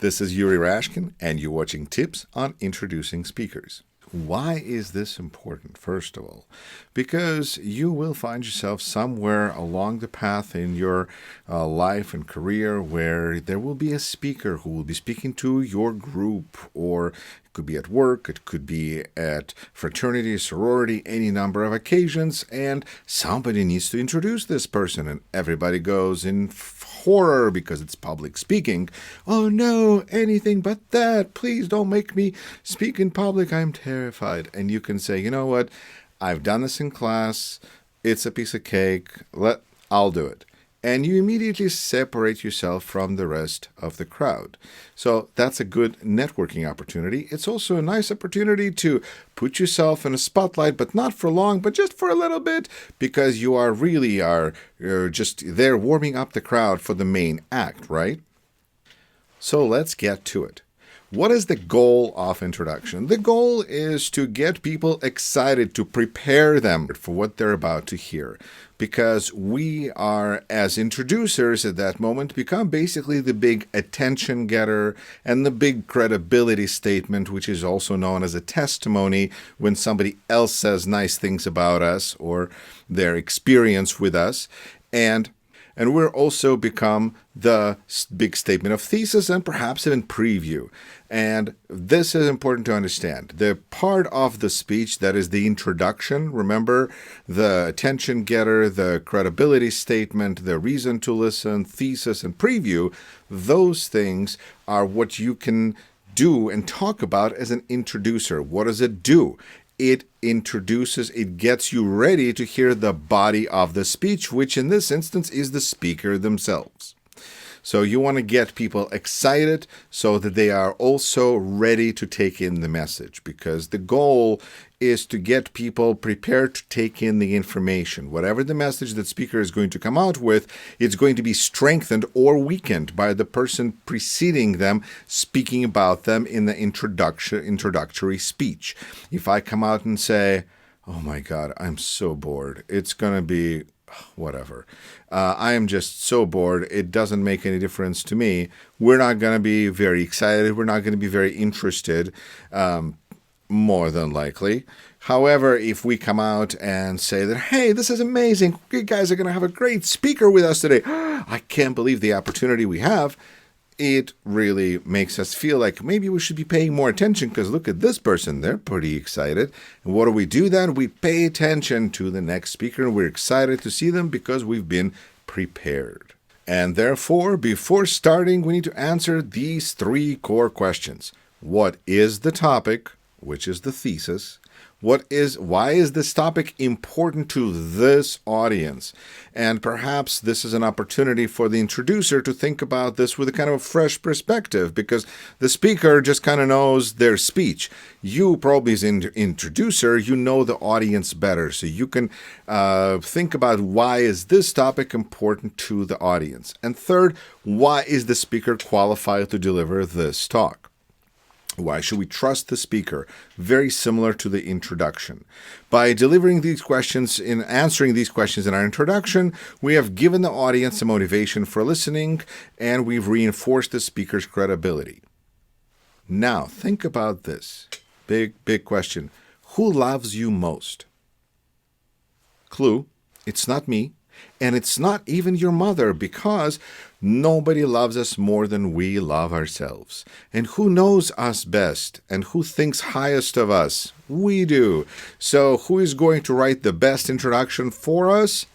This is Yuri Rashkin, and you're watching Tips on Introducing Speakers. Why is this important, first of all? Because you will find yourself somewhere along the path in your life and career where there will be a speaker who will be speaking to your group, or it could be at work, it could be at fraternity, sorority, any number of occasions, and somebody needs to introduce this person, and everybody goes in horror because it's public speaking. Oh no, anything but that. Please don't make me speak in public. I'm terrified. And you can say, you know what? I've done this in class. It's a piece of cake. I'll do it. And you immediately separate yourself from the rest of the crowd. So that's a good networking opportunity. It's also a nice opportunity to put yourself in a spotlight, but not for long, but just for a little bit, because you are just there warming up the crowd for the main act, right? So let's get to it. What is the goal of introduction? The goal is to get people excited, to prepare them for what they're about to hear. Because we are, as introducers at that moment, become basically the big attention getter and the big credibility statement, which is also known as a testimony when somebody else says nice things about us or their experience with us. And we're also become the big statement of thesis and perhaps even preview. And this is important to understand. The part of the speech that is the introduction, remember, the attention getter, the credibility statement, the reason to listen, thesis, and preview, those things are what you can do and talk about as an introducer. What does it do? It gets you ready to hear the body of the speech, which in this instance is the speaker themselves. So you want to get people excited so that they are also ready to take in the message, because the goal is to get people prepared to take in the information. Whatever the message that speaker is going to come out with, it's going to be strengthened or weakened by the person preceding them, speaking about them in the introductory speech. If I come out and say, oh my God, I'm so bored, it's going to be whatever. I am just so bored. It doesn't make any difference to me. We're not going to be very excited. We're not going to be very interested, more than likely. However, if we come out and say that, hey, this is amazing. You guys are going to have a great speaker with us today. I can't believe the opportunity we have. It really makes us feel like maybe we should be paying more attention, because look at this person. They're pretty excited. And what do then? We pay attention to the next speaker, and we're excited to see them because we've been prepared. And therefore, before starting, we need to answer these three core questions. What is the topic, which is the thesis? Why is this topic important to this audience? And perhaps this is an opportunity for the introducer to think about this with a kind of a fresh perspective, because the speaker just kind of knows their speech. You probably, as an introducer, you know the audience better. So you can think about, why is this topic important to the audience? And third, why is the speaker qualified to deliver this talk? Why should we trust the speaker? Very similar to the introduction. By delivering these questions, in answering these questions in our introduction, we have given the audience a motivation for listening, and we've reinforced the speaker's credibility. Now, think about this. Big question. Who loves you most? Clue, it's not me. And it's not even your mother, because nobody loves us more than we love ourselves. And who knows us best? And who thinks highest of us? We do. So who is going to write the best introduction for us?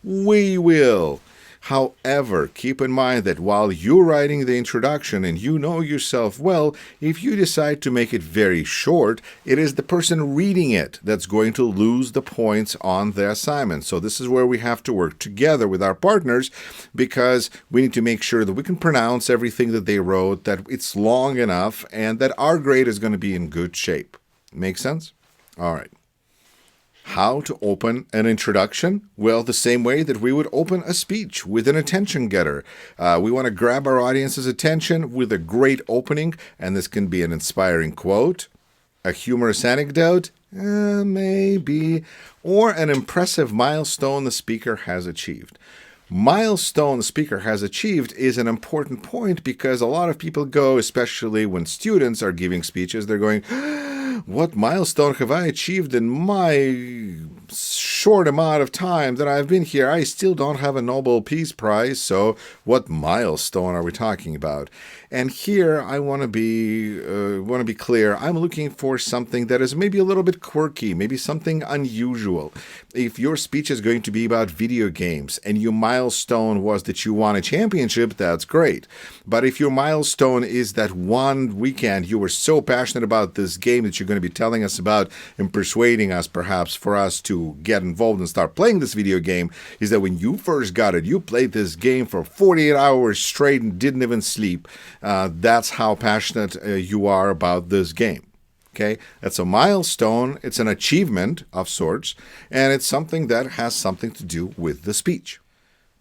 We will. However, keep in mind that while you're writing the introduction and you know yourself well, if you decide to make it very short, it is the person reading it that's going to lose the points on the assignment. So this is where we have to work together with our partners, because we need to make sure that we can pronounce everything that they wrote, that it's long enough, and that our grade is going to be in good shape. Make sense? All right. How to open an introduction? Well, the same way that we would open a speech, with an attention getter. We want to grab our audience's attention with a great opening, and this can be an inspiring quote, a humorous anecdote, maybe, or an impressive milestone the speaker has achieved. milestone the speaker has achieved is an important point because a lot of people go, especially when students are giving speeches, they're going, what milestone have I achieved in my short amount of time that I've been here? I still don't have a Nobel Peace Prize, so what milestone are we talking about? And here I want to be clear. I'm looking for something that is maybe a little bit quirky, maybe something unusual. If your speech is going to be about video games and your milestone was that you won a championship, that's great. But if your milestone is that one weekend you were so passionate about this game that you're going to be telling us about and persuading us perhaps for us to get involved and start playing this video game, is that when you first got it, you played this game for 48 hours straight and didn't even sleep. That's how passionate you are about this game. Okay, that's a milestone. It's an achievement of sorts, and it's something that has something to do with the speech.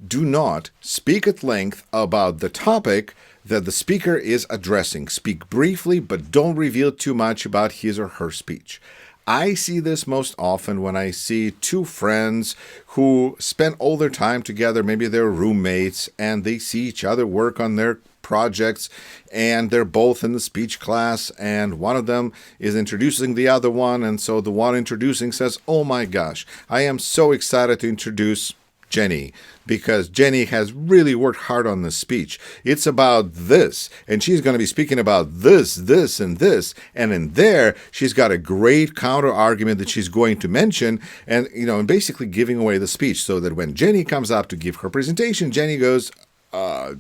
Do not speak at length about the topic that the speaker is addressing. Speak briefly, but don't reveal too much about his or her speech. I see this most often when I see two friends who spend all their time together, maybe they're roommates, and they see each other work on their projects, and they're both in the speech class, and one of them is introducing the other one, and so the one introducing says, oh my gosh, I am so excited to introduce Jenny, because Jenny has really worked hard on this speech. It's about this, and she's going to be speaking about this, this, and this, and in there, she's got a great counter argument that she's going to mention, and basically giving away the speech, so that when Jenny comes up to give her presentation, Jenny goes, I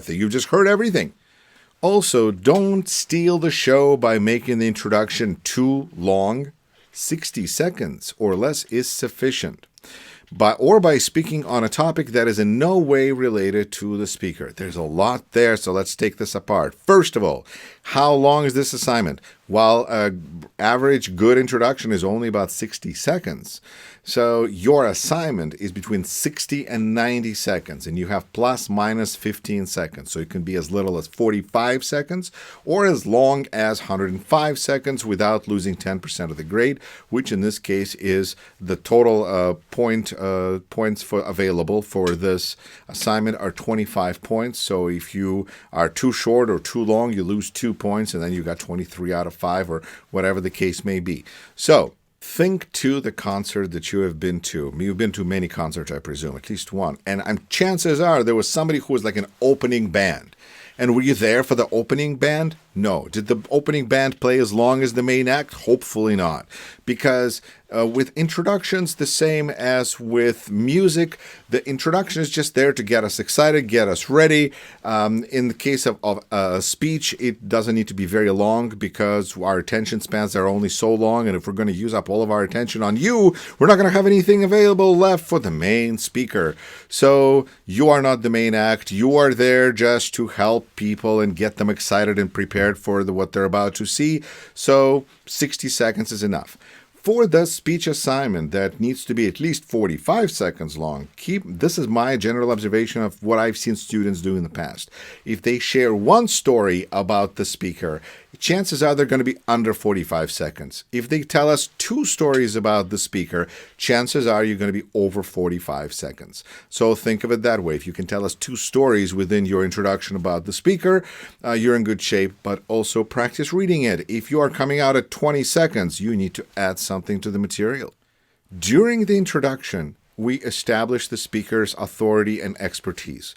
think you've just heard everything. Also, don't steal the show by making the introduction too long. 60 seconds or less is sufficient. By speaking on a topic that is in no way related to the speaker. There's a lot there, so let's take this apart. First of all, how long is this assignment? While an average good introduction is only about 60 seconds, so your assignment is between 60 and 90 seconds, and you have plus minus 15 seconds. So it can be as little as 45 seconds or as long as 105 seconds without losing 10% of the grade, which in this case is the total points available for this assignment are 25 points. So if you are too short or too long, you lose 2 points, and then you got 23 out of 5 or whatever the case may be. So think to the concert that you have been to. You've been to many concerts, I presume, at least one. And chances are there was somebody who was like an opening band. And were you there for the opening band? No. Did the opening band play as long as the main act? Hopefully not. Because with introductions, the same as with music, the introduction is just there to get us excited, get us ready. In the case of a speech, it doesn't need to be very long because our attention spans are only so long. And if we're going to use up all of our attention on you, we're not going to have anything available left for the main speaker. So you are not the main act. You are there just to help people and get them excited and prepared for what they're about to see. So 60 seconds is enough. For the speech assignment that needs to be at least 45 seconds long, this is my general observation of what I've seen students do in the past. If they share one story about the speaker, chances are they're going to be under 45 seconds. If they tell us 2 stories about the speaker, chances are you're going to be over 45 seconds. So think of it that way. If you can tell us 2 stories within your introduction about the speaker, you're in good shape, but also practice reading it. If you are coming out at 20 seconds, you need to add something to the material. During the introduction, we establish the speaker's authority and expertise.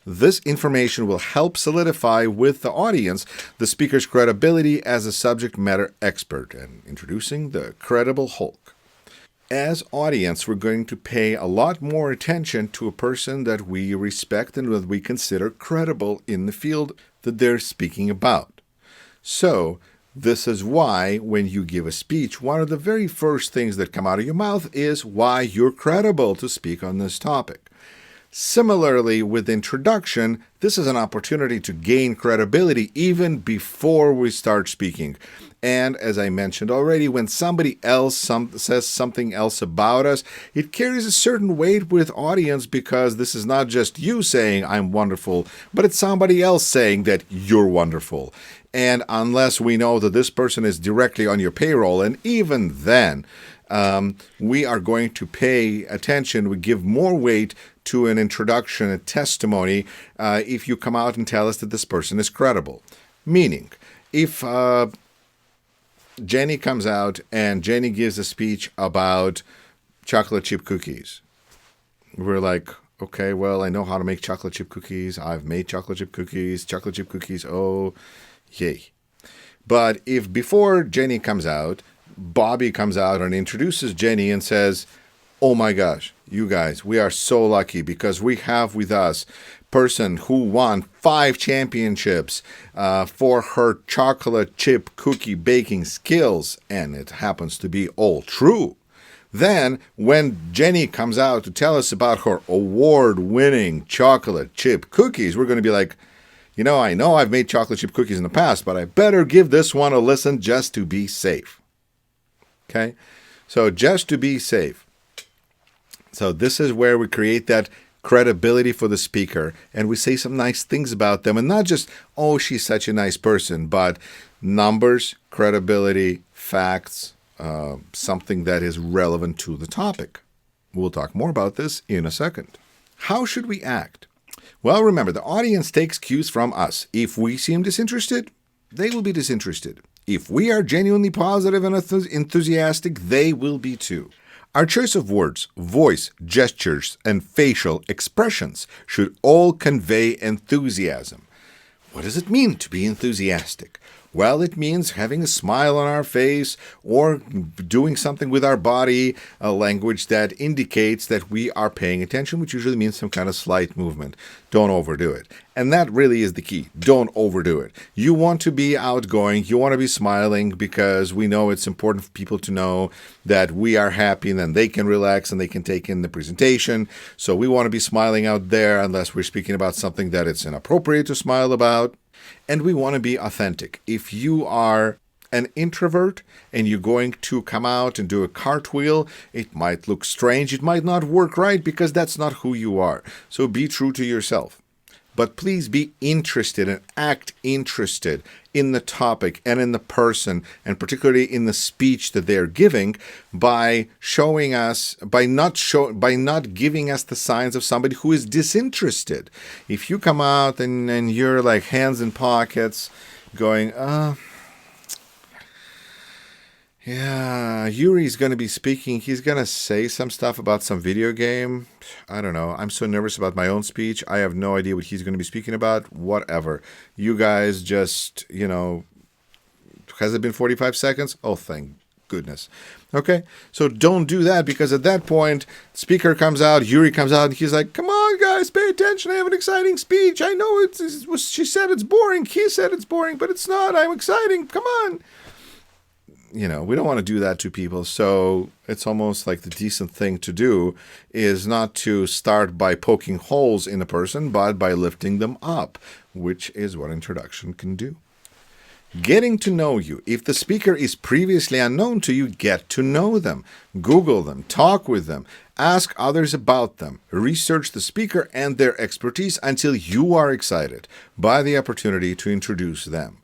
This information will help solidify with the audience the speaker's credibility as a subject matter expert. And introducing the credible Hulk. As audience, we're going to pay a lot more attention to a person that we respect and that we consider credible in the field that they're speaking about. So, this is why when you give a speech, one of the very first things that come out of your mouth is why you're credible to speak on this topic. Similarly, with introduction, this is an opportunity to gain credibility even before we start speaking. And as I mentioned already, when somebody else says something else about us, it carries a certain weight with audience because this is not just you saying I'm wonderful, but it's somebody else saying that you're wonderful. And unless we know that this person is directly on your payroll, and even then, we are going to pay attention, we give more weight to an introduction, a testimony, if you come out and tell us that this person is credible. Meaning, if Jenny comes out and Jenny gives a speech about chocolate chip cookies, we're like, okay, well, I know how to make chocolate chip cookies. I've made chocolate chip cookies, oh, yay. But if before Jenny comes out, Bobby comes out and introduces Jenny and says, oh my gosh, you guys, we are so lucky because we have with us person who won 5 championships for her chocolate chip cookie baking skills, and it happens to be all true. Then, when Jenny comes out to tell us about her award-winning chocolate chip cookies, we're going to be like, I know I've made chocolate chip cookies in the past, but I better give this one a listen just to be safe. Okay? So, just to be safe. So, this is where we create that credibility for the speaker, and we say some nice things about them, and not just, oh, she's such a nice person, but numbers, credibility, facts, something that is relevant to the topic. We'll talk more about this in a second. How should we act? Well, remember, the audience takes cues from us. If we seem disinterested, they will be disinterested. If we are genuinely positive and enthusiastic, they will be too. Our choice of words, voice, gestures, and facial expressions should all convey enthusiasm. What does it mean to be enthusiastic? Well, it means having a smile on our face or doing something with our body, a language that indicates that we are paying attention, which usually means some kind of slight movement. Don't overdo it. And that really is the key. Don't overdo it. You want to be outgoing. You want to be smiling because we know it's important for people to know that we are happy and then they can relax and they can take in the presentation. So we want to be smiling out there unless we're speaking about something that it's inappropriate to smile about. And we want to be authentic. If you are an introvert and you're going to come out and do a cartwheel, it might look strange. It might not work right because that's not who you are. So be true to yourself. But please be interested and act interested in the topic and in the person, and particularly in the speech that they're giving, by showing us, by not giving us the signs of somebody who is disinterested. If you come out and you're like hands in pockets, going, yeah, Yuri's going to be speaking. He's going to say some stuff about some video game. I don't know. I'm so nervous about my own speech. I have no idea what he's going to be speaking about. Whatever. You guys just, has it been 45 seconds? Oh, thank goodness. Okay? So don't do that, because at that point, speaker comes out, Yuri comes out, and he's like, come on, guys, pay attention. I have an exciting speech. I know she said it's boring. He said it's boring, but it's not. I'm exciting. Come on. We don't want to do that to people. So it's almost like the decent thing to do is not to start by poking holes in a person, but by lifting them up, which is what introduction can do. Getting to know you. If the speaker is previously unknown to you, get to know them. Google them. Talk with them. Ask others about them. Research the speaker and their expertise until you are excited by the opportunity to introduce them.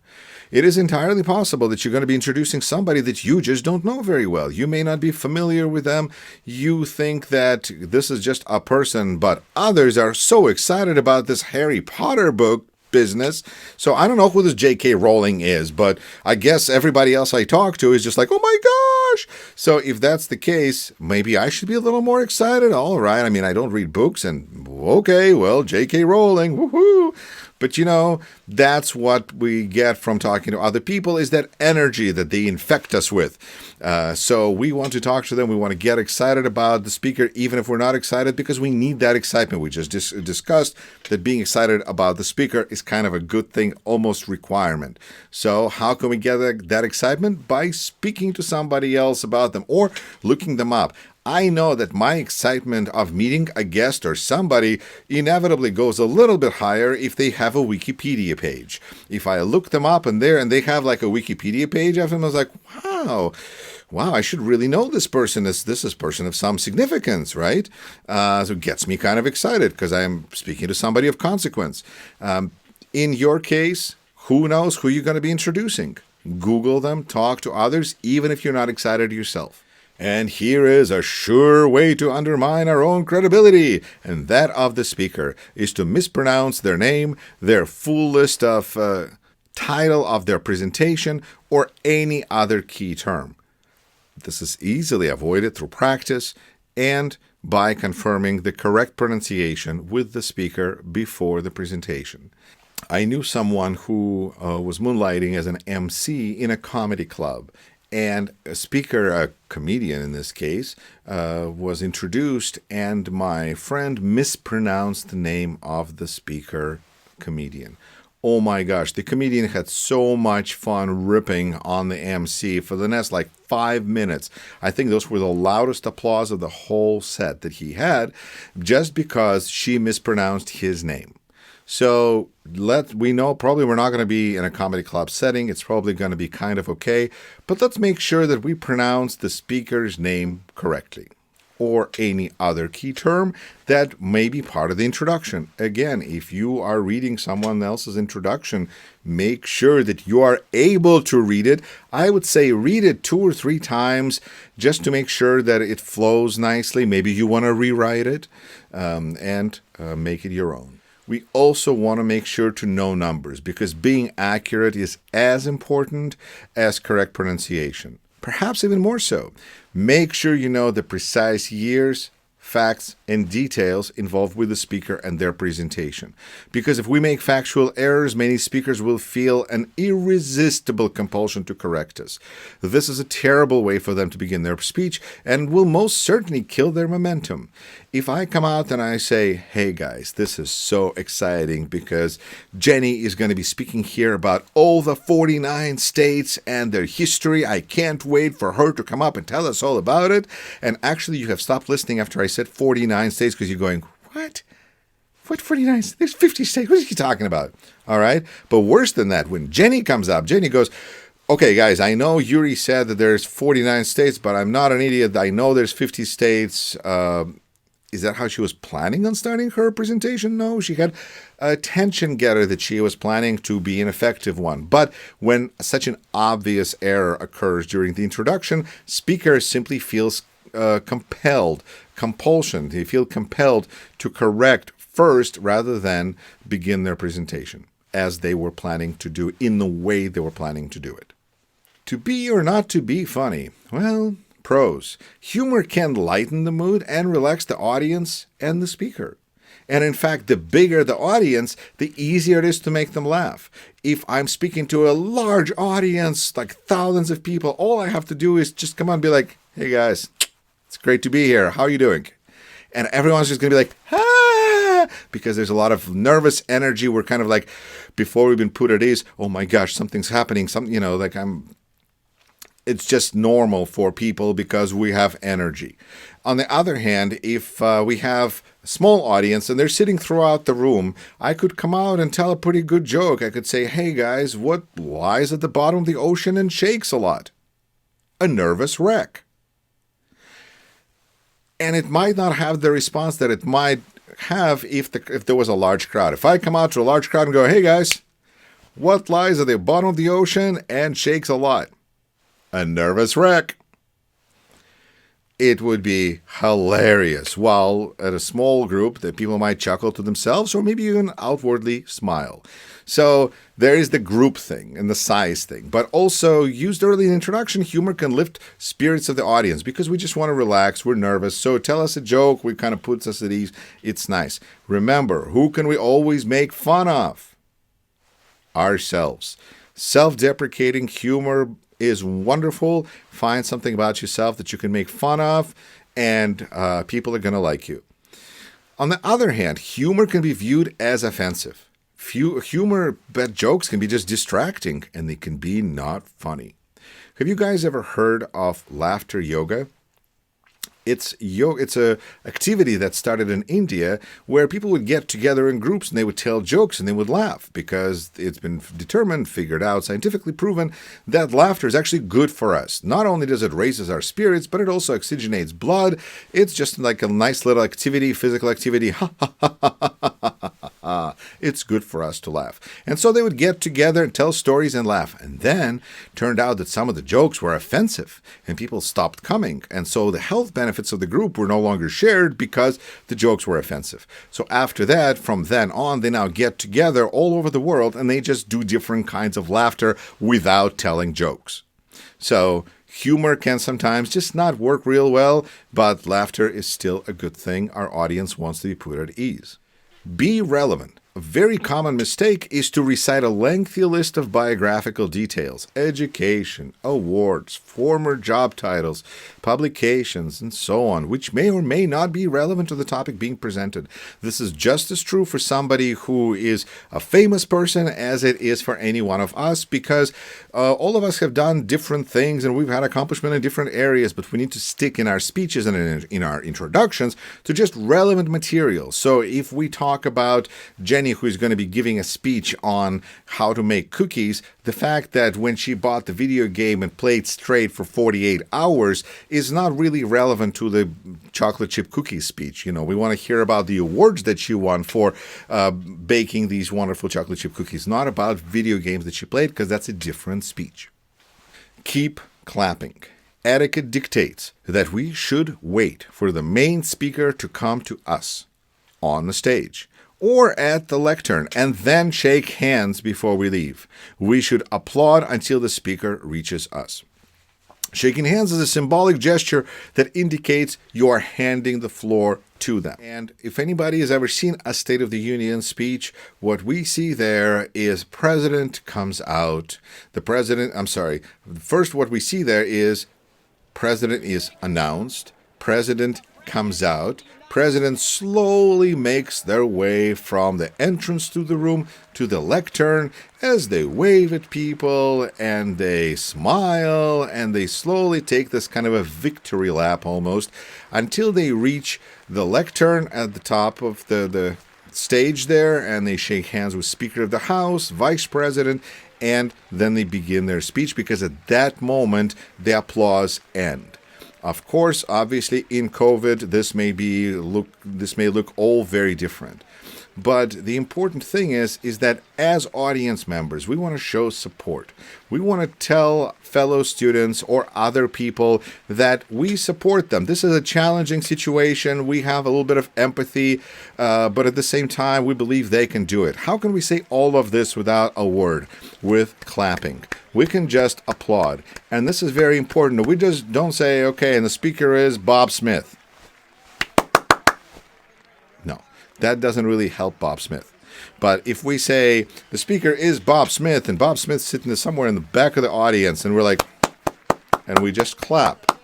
It is entirely possible that you're going to be introducing somebody that you just don't know very well. You may not be familiar with them. You think that this is just a person, but others are so excited about this Harry Potter book business. So I don't know who this J.K. Rowling is, but I guess everybody else I talk to is just like, oh my gosh. So if that's the case, maybe I should be a little more excited. All right. I mean, I don't read books, and okay, well, J.K. Rowling, woohoo. But that's what we get from talking to other people, is that energy that they infect us with. So we want to talk to them. We want to get excited about the speaker, even if we're not excited, because we need that excitement. We just discussed that being excited about the speaker is kind of a good thing, almost requirement. So how can we get that excitement? By speaking to somebody else about them or looking them up. I know that my excitement of meeting a guest or somebody inevitably goes a little bit higher if they have a Wikipedia page. If I look them up and they have like a Wikipedia page of them, I was like, wow, I should really know this person. This is a person of some significance, right? So it gets me kind of excited because I'm speaking to somebody of consequence. In your case, who knows who you're going to be introducing? Google them, talk to others, even if you're not excited yourself. And here is a sure way to undermine our own credibility, and that of the speaker is to mispronounce their name, their full list of title of their presentation, or any other key term. This is easily avoided through practice and by confirming the correct pronunciation with the speaker before the presentation. I knew someone who was moonlighting as an MC in a comedy club. And a speaker, a comedian in this case, was introduced, and my friend mispronounced the name of the speaker comedian. Oh my gosh, the comedian had so much fun ripping on the MC for the next 5 minutes. I think those were the loudest applause of the whole set that he had, just because she mispronounced his name. So we know probably we're not going to be in a comedy club setting. It's probably going to be kind of okay. But let's make sure that we pronounce the speaker's name correctly, or any other key term that may be part of the introduction. Again, if you are reading someone else's introduction, make sure that you are able to read it. I would say read it 2 or 3 times just to make sure that it flows nicely. Maybe you want to rewrite it and make it your own. We also want to make sure to know numbers, because being accurate is as important as correct pronunciation. Perhaps even more so. Make sure you know the precise years, facts, and details involved with the speaker and their presentation. Because if we make factual errors, many speakers will feel an irresistible compulsion to correct us. This is a terrible way for them to begin their speech and will most certainly kill their momentum. If I come out and I say, hey guys, this is so exciting because Jenny is going to be speaking here about all the 49 states and their history. I can't wait for her to come up and tell us all about it. And actually, you have stopped listening after I said 49 states because you're going, what? What 49? There's 50 states. What is he talking about? All right. But worse than that, when Jenny comes up, Jenny goes, okay, guys, I know Yuri said that there's 49 states, but I'm not an idiot. I know there's 50 states. Is that how she was planning on starting her presentation? No, she had a attention getter that she was planning to be an effective one. But when such an obvious error occurs during the introduction, speaker simply feels compulsion. They feel compelled to correct first rather than begin their presentation as they were planning to do, in the way they were planning to do it. To be or not to be funny? Well, pros. Humor can lighten the mood and relax the audience and the speaker. And in fact, the bigger the audience, the easier it is to make them laugh. If I'm speaking to a large audience, like thousands of people, all I have to do is just come on and be like, hey guys, it's great to be here. How are you doing? And everyone's just going to be like, ah, because there's a lot of nervous energy. We're kind of like, before we've been put at ease, oh my gosh, something's happening. It's just normal for people because we have energy. On the other hand, if we have a small audience and they're sitting throughout the room, I could come out and tell a pretty good joke. I could say, hey guys, what lies at the bottom of the ocean and shakes a lot? A nervous wreck. And it might not have the response that it might have if there was a large crowd. If I come out to a large crowd and go, hey guys, what lies at the bottom of the ocean and shakes a lot? A nervous wreck. It would be hilarious. While at a small group, that people might chuckle to themselves or maybe even outwardly smile. So there is the group thing and the size thing. But also, used early in the introduction, humor can lift spirits of the audience because we just want to relax. We're nervous. So tell us a joke. We kind of puts us at ease. It's nice. Remember, who can we always make fun of? Ourselves. Self-deprecating humor is wonderful. Find something about yourself that you can make fun of, and people are going to like you. On the other hand, humor can be viewed as offensive. Bad jokes can be just distracting, and they can be not funny. Have you guys ever heard of laughter yoga? It's a activity that started in India where people would get together in groups and they would tell jokes and they would laugh because it's been figured out, scientifically proven that laughter is actually good for us. Not only does it raises our spirits, but it also oxygenates blood. It's just like a nice little activity, physical activity. It's good for us to laugh. And so they would get together and tell stories and laugh. And then turned out that some of the jokes were offensive and people stopped coming. And so the health benefits of the group were no longer shared because the jokes were offensive. So after that, from then on, they now get together all over the world and they just do different kinds of laughter without telling jokes. So humor can sometimes just not work real well, but laughter is still a good thing. Our audience wants to be put at ease. Be relevant. A very common mistake is to recite a lengthy list of biographical details, education, awards, former job titles, publications, and so on, which may or may not be relevant to the topic being presented. This is just as true for somebody who is a famous person as it is for any one of us, because all of us have done different things and we've had accomplishment in different areas, but we need to stick in our speeches and in our introductions to just relevant material. So if we talk about Jenny, who is going to be giving a speech on how to make cookies, the fact that when she bought the video game and played straight for 48 hours is not really relevant to the chocolate chip cookies speech. You know, we want to hear about the awards that she won for baking these wonderful chocolate chip cookies, not about video games that she played, because that's a different speech. Keep clapping. Etiquette dictates that we should wait for the main speaker to come to us on the stage or at the lectern, and then shake hands before we leave. We should applaud until the speaker reaches us. Shaking hands is a symbolic gesture that indicates you are handing the floor to them. And if anybody has ever seen a State of the Union speech, what we see there is president comes out. First what we see there is president is announced, president comes out, president slowly makes their way from the entrance to the room to the lectern as they wave at people and they smile and they slowly take this kind of a victory lap almost until they reach the lectern at the top of the stage there, and they shake hands with Speaker of the House, Vice President, and then they begin their speech, because at that moment the applause ends. Of course, obviously, in COVID, this may look all very different. But the important thing is that as audience members, we want to show support. We want to tell fellow students or other people that we support them. This is a challenging situation. We have a little bit of empathy, but at the same time, we believe they can do it. How can we say all of this without a word? With clapping. We can just applaud. And this is very important. We just don't say, okay, and the speaker is Bob Smith. No, that doesn't really help Bob Smith. But if we say the speaker is Bob Smith and Bob Smith's sitting somewhere in the back of the audience and we're like, and we just clap.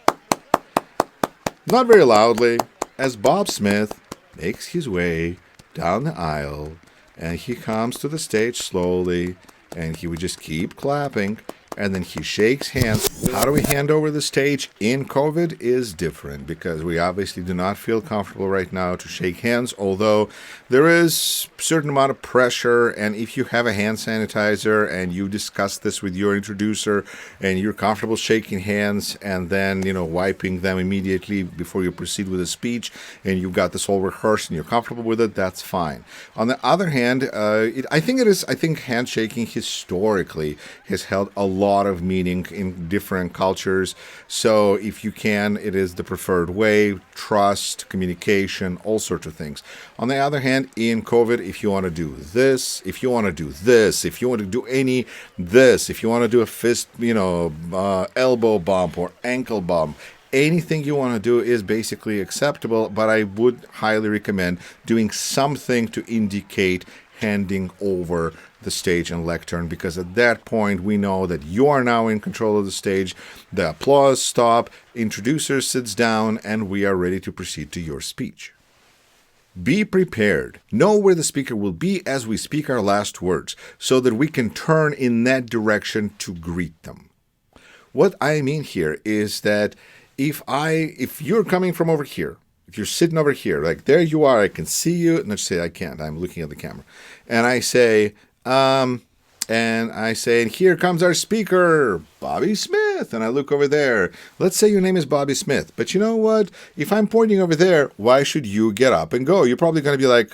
Not very loudly, as Bob Smith makes his way down the aisle and he comes to the stage slowly, and he would just keep clapping, and then he shakes hands. How do we hand over the stage in COVID is different, because we obviously do not feel comfortable right now to shake hands, although there is a certain amount of pressure, and if you have a hand sanitizer and you discuss this with your introducer and you're comfortable shaking hands and then, wiping them immediately before you proceed with a speech, and you've got this all rehearsed and you're comfortable with it, that's fine. On the other hand, I think handshaking historically has held a lot of meaning in different cultures. So if you can, it is the preferred way. Trust, communication, all sorts of things. On the other hand, in COVID, if you want to do this, if you want to do this, if you want to do if you want to do a fist, elbow bump or ankle bump, anything you want to do is basically acceptable, but I would highly recommend doing something to indicate handing over the stage and lectern, because at that point we know that you are now in control of the stage. The applause stop, introducer sits down, and we are ready to proceed to your speech. Be prepared. Know where the speaker will be as we speak our last words, so that we can turn in that direction to greet them. What I mean here is that if you're coming from over here, if you're sitting over here, like there you are, I can see you. Let's say I can't. I'm looking at the camera. And I say, and here comes our speaker, Bobby Smith. And I look over there. Let's say your name is Bobby Smith. But you know what? If I'm pointing over there, why should you get up and go? You're probably going to be like,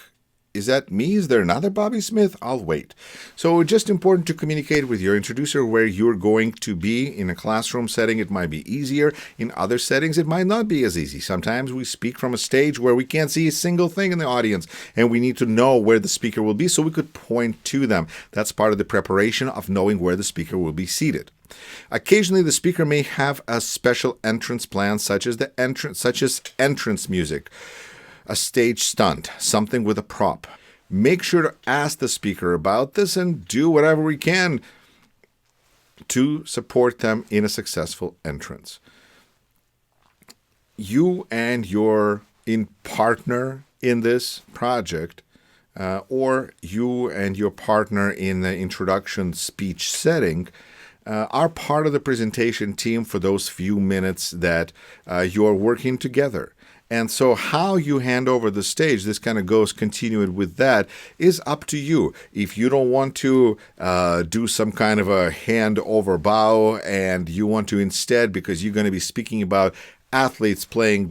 Is that me? Is there another Bobby Smith? I'll wait. So it's just important to communicate with your introducer where you're going to be. In a classroom setting, it might be easier. In other settings, it might not be as easy. Sometimes we speak from a stage where we can't see a single thing in the audience, and we need to know where the speaker will be so we could point to them. That's part of the preparation of knowing where the speaker will be seated. Occasionally, the speaker may have a special entrance plan, such as entrance music, a stage stunt, something with a prop. Make sure to ask the speaker about this and do whatever we can to support them in a successful entrance. You and your partner in this project, or you and your partner in the introduction speech setting, are part of the presentation team for those few minutes that you're working together. And so how you hand over the stage, this kind of goes continued with that, is up to you. If you don't want to do some kind of a hand over bow, and you want to instead, because you're going to be speaking about athletes playing,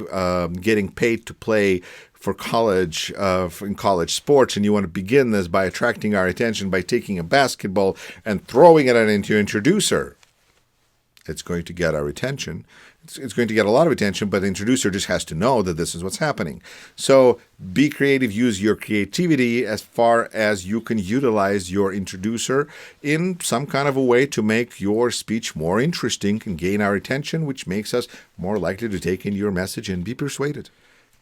getting paid to play for college, in college sports, and you want to begin this by attracting our attention by taking a basketball and throwing it into your introducer, it's going to get our attention. It's going to get a lot of attention, but the introducer just has to know that this is what's happening. So be creative, use your creativity as far as you can utilize your introducer in some kind of a way to make your speech more interesting and gain our attention, which makes us more likely to take in your message and be persuaded.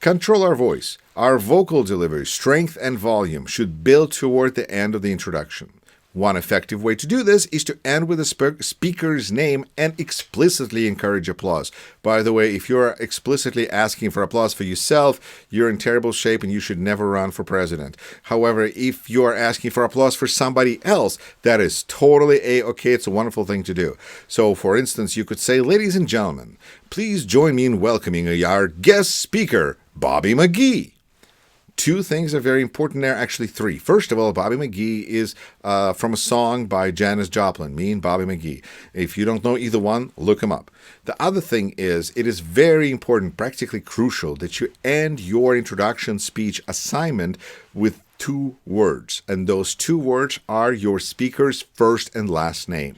Control our voice. Our vocal delivery, strength and volume should build toward the end of the introduction. One effective way to do this is to end with the speaker's name and explicitly encourage applause. By the way, if you're explicitly asking for applause for yourself, you're in terrible shape and you should never run for president. However, if you're asking for applause for somebody else, that is totally A-okay. It's a wonderful thing to do. So, for instance, you could say, "Ladies and gentlemen, please join me in welcoming our guest speaker, Bobby McGee." Two things are very important there, actually three. First of all, Bobby McGee is from a song by Janis Joplin, Me and Bobby McGee. If you don't know either one, look him up. The other thing is, it is very important, practically crucial, that you end your introduction speech assignment with 2 words. And those 2 words are your speaker's first and last name.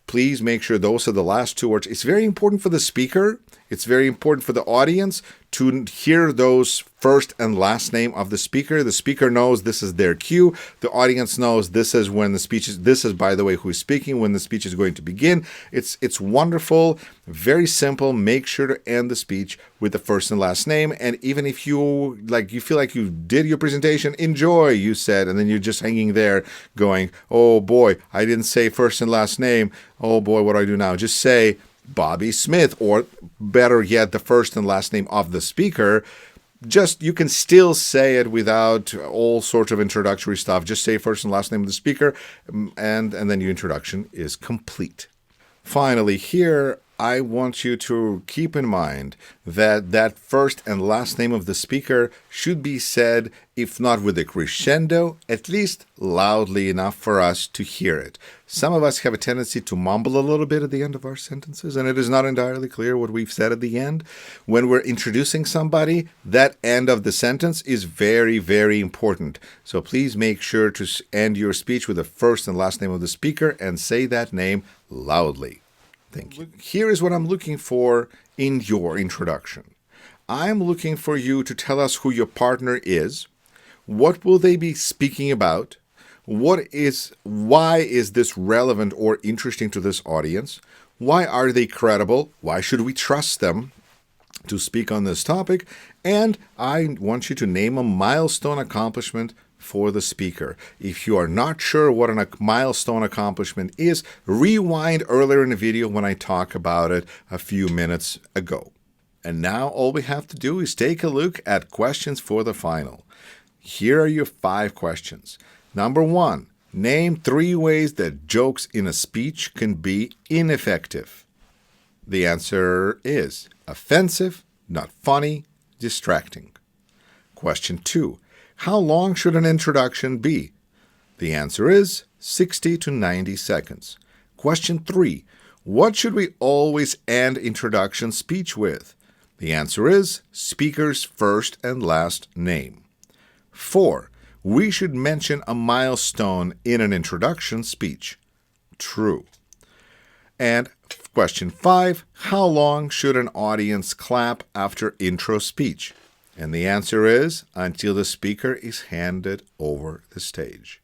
Please make sure those are the last 2 words. It's very important for the speaker. It's very important for the audience to hear those first and last name of the speaker. The speaker knows this is their cue. The audience knows this is when the speech is, this is, by the way, who is speaking, when the speech is going to begin. It's wonderful, very simple. Make sure to end the speech with the first and last name. And even if you feel like you did your presentation, enjoy, you said, and then you're just hanging there going, "Oh boy, I didn't say first and last name. Oh boy, what do I do now?" Just say Bobby Smith, or better yet, the first and last name of the speaker. Just, you can still say it without all sorts of introductory stuff. Just say first and last name of the speaker, and then your introduction is complete. Finally, here, I want you to keep in mind that first and last name of the speaker should be said, if not with a crescendo, at least loudly enough for us to hear it. Some of us have a tendency to mumble a little bit at the end of our sentences, and it is not entirely clear what we've said at the end. When we're introducing somebody, that end of the sentence is very, very important. So please make sure to end your speech with the first and last name of the speaker and say that name loudly. Thank you. Here is what I'm looking for in your introduction. I'm looking for you to tell us who your partner is. What will they be speaking about? Why is this relevant or interesting to this audience? Why are they credible? Why should we trust them to speak on this topic? And I want you to name a milestone accomplishment for the speaker. If you are not sure what a milestone accomplishment is, rewind earlier in the video when I talk about it a few minutes ago. And now all we have to do is take a look at questions for the final. Here are your 5 questions. Number 1, name 3 ways that jokes in a speech can be ineffective. The answer is offensive, not funny, distracting. Question 2, how long should an introduction be? The answer is 60 to 90 seconds. Question 3, what should we always end introduction speech with? The answer is speaker's first and last name. 4, We should mention a milestone in an introduction speech. True. And question 5, how long should an audience clap after intro speech? And the answer is until the speaker is handed over the stage.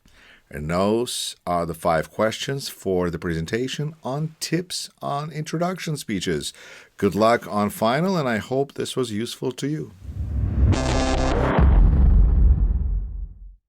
And those are the 5 questions for the presentation on tips on introduction speeches. Good luck on final, and I hope this was useful to you.